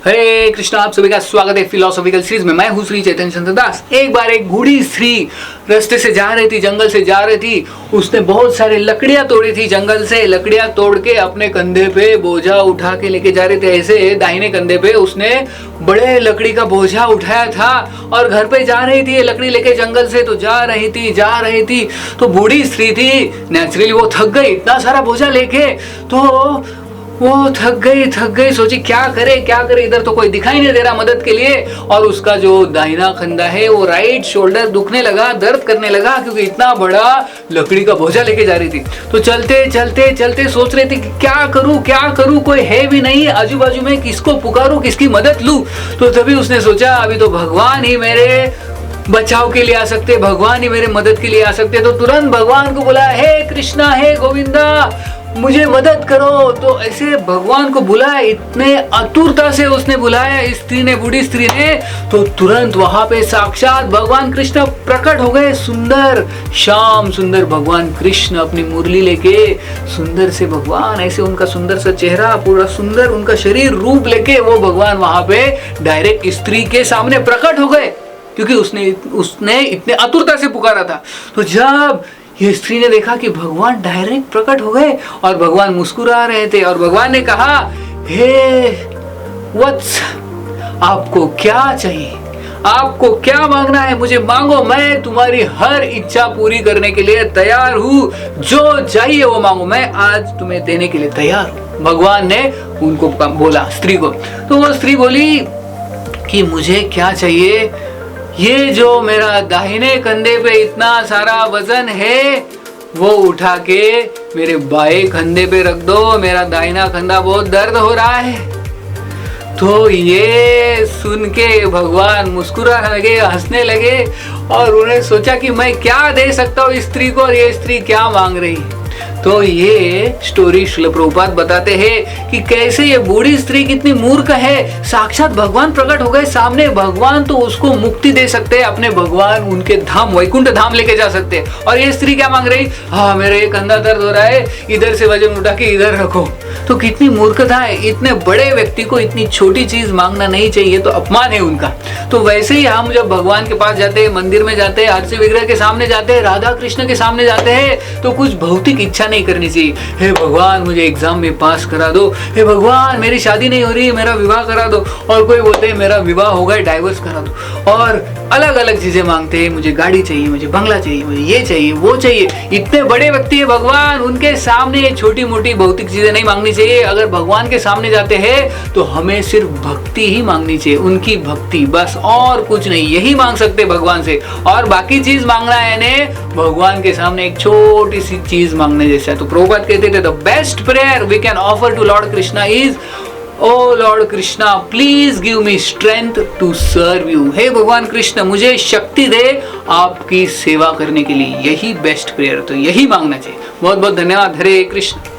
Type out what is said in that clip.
हरे कृष्णा, आप सभी का स्वागत है फिलोसॉफिकल सीरीज में। मैं हूँ श्री चैतन्य चंद्र दास। एक बार एक बूढ़ी स्त्री रास्ते से जा रही थी, जंगल से जा रही थी। उसने बहुत सारे लकड़ियां तोड़ी थी जंगल से। लकड़ियां तोड़ के अपने कंधे पे बोझा उठा के लेके जा रही थी। ऐसे दाहिने कंधे पे उसने बड़े लकड़ी का बोझा उठाया था और घर पे जा रही थी। लकड़ी लेके जंगल से तो जा रही थी तो बूढ़ी स्त्री थी, नेचुरली वो थक गई इतना सारा बोझा लेके। तो वो थक गई, सोची क्या करे। इधर तो कोई दिखाई नहीं दे रहा मदद के लिए। और उसका जो दाहिना कंधा है वो राइट शोल्डर दुखने लगा, दर्द करने लगा, क्योंकि इतना बड़ा लकड़ी का बोझा लेके जा रही थी। तो चलते सोच रही थी कि क्या करूं, कोई है भी नहीं आजू बाजू में, किसको पुकारूं, किसकी मदद लूं। तो तभी उसने सोचा अभी तो भगवान ही मेरे बचाव के लिए आ सकते, भगवान ही मेरे मदद के लिए आ सकते। तो तुरंत भगवान को बोला, हे कृष्णा, हे गोविंदा, मुझे मदद करो। तो ऐसे भगवान को बुलाया, इतने आतुरता से उसने बुलाया इस स्त्री ने, बूढ़ी स्त्री ने। तो तुरंत वहां पे साक्षात भगवान कृष्ण प्रकट हो गए। सुंदर श्याम सुंदर भगवान कृष्ण अपनी मुरली लेके, सुंदर से भगवान, ऐसे उनका सुंदर सा चेहरा, पूरा सुंदर उनका शरीर रूप लेके वो भगवान वहां पे डायरेक्ट स्त्री के सामने प्रकट हो गए, क्योंकि उसने इतने आतुरता से पुकारा था। तो जब ये स्त्री ने देखा कि भगवान डायरेक्ट प्रकट हो गए और भगवान मुस्कुरा रहे थे, और भगवान ने कहा, हे वत्स, आपको क्या चाहिए, आपको क्या मांगना है, मुझे मांगो, मैं तुम्हारी हर इच्छा पूरी करने के लिए तैयार हूँ। जो चाहिए वो मांगो, मैं आज तुम्हें देने के लिए तैयार हूँ। भगवान ने उनको बोला, स्त्री को। तो वो स्त्री बोली कि मुझे क्या चाहिए, ये जो मेरा दाहिने कंधे पे इतना सारा वजन है वो उठा के मेरे बाएं कंधे पे रख दो, मेरा दाहिना कंधा बहुत दर्द हो रहा है। तो ये सुन के भगवान मुस्कुराने लगे, हंसने लगे, और उन्हें सोचा कि मैं क्या दे सकता हूँ इस स्त्री को, और ये स्त्री क्या मांग रही है। तो ये स्टोरी श्रील प्रभुपाद बताते हैं कि कैसे ये बूढ़ी स्त्री कितनी मूर्ख है। साक्षात भगवान प्रकट हो गए सामने, भगवान तो उसको मुक्ति दे सकते हैं, अपने भगवान उनके धाम वैकुंठ धाम लेके जा सकते हैं। और ये स्त्री क्या मांग रही, हाँ मेरा ये कंधा दर्द हो रहा है, इधर से वजन उठा के इधर रखो। तो कितनी मूर्खता है, इतने बड़े व्यक्ति को इतनी छोटी चीज मांगना नहीं चाहिए, तो अपमान है उनका। तो वैसे ही हम जब भगवान के पास जाते हैं, मंदिर में जाते हैं, आरती विग्रह के सामने जाते हैं, राधा कृष्ण के सामने जाते हैं, तो कुछ भौतिक इच्छा नहीं करनी चाहिए। हे भगवान मुझे एग्जाम में पास करा दो, हे भगवान मेरी शादी नहीं हो रही, मेरा विवाह करा दो, और कोई बोलते हैं मेरा विवाह हो गया, डाइवोर्स करा दो, और अलग अलग चीजें मांगते हैं, मुझे गाड़ी चाहिए, मुझे बंगला चाहिए, मुझे ये चाहिए, वो चाहिए। इतने बड़े व्यक्ति है भगवान, उनके सामने छोटी मोटी भौतिक चीजें नहीं मांगनी चाहिए। अगर भगवान के सामने जाते हैं तो हमें सिर्फ भक्ति ही मांगनी चाहिए, उनकी भक्ति, बस और कुछ नहीं, यही मांग सकते भगवान से। और बाकी चीज मांगना है यानी भगवान के सामने एक छोटी सी चीज मांगने जैसा। तो प्रभुपाद कहते थे, the best prayer we can offer to lord Krishna is, O lord Krishna please give me strength to serve you. हे भगवान कृष्ण मुझे शक्ति दे आपकी सेवा करने के लिए, यही बेस्ट प्रेयर, तो यही मांगना चाहिए। बहुत बहुत धन्यवाद। हरे कृष्ण।